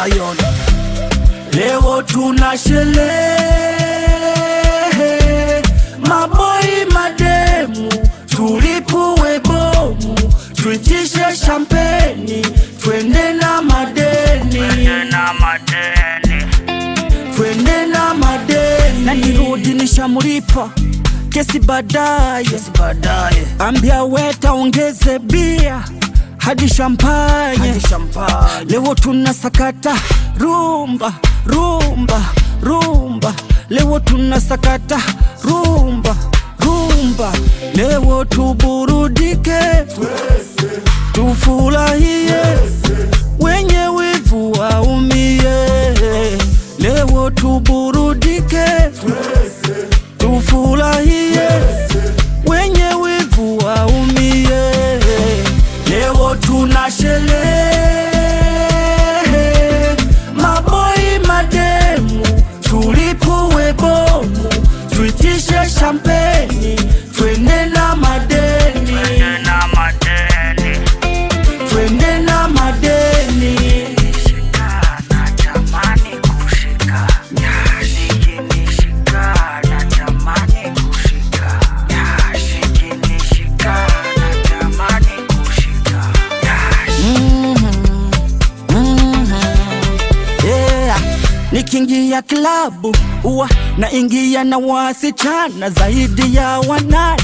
Lion. Leo tuna sherehe, maboi mademu, tulipue bomu, tuitishe champagne, twende na madeni, twende na madeni. Na nirudi nishamulipa kesi baadaye, ambia weta ongeze bia hadi champagne. Leo tunasakata rumba, rumba, rumba. Leo tunasakata rumba, rumba. Leo tuburudike, tufurahie, wenye wivu waumie. Leo tuburudike, tufurahie, wenye wivu waumie. Leo tuna sherehe, maboi mademu, tulipue bomu, tuitishe champagne, twende na madeni, twende na madeni. Nikiingia klabu uwa naingia na wasichana zaidi ya 8.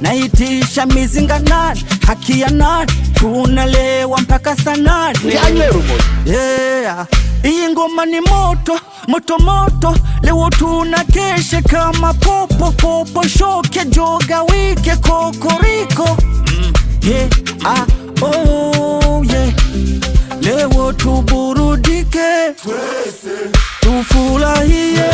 Naitisha mizinga 8, haki ya 8, tunalewa mpaka saa 8. Hii ngoma ni moto, moto moto. Leo tunakeshe kama popo popo, shoke joga wike kokoriko. Oh yeah. Leo tuburudike, tufurahie,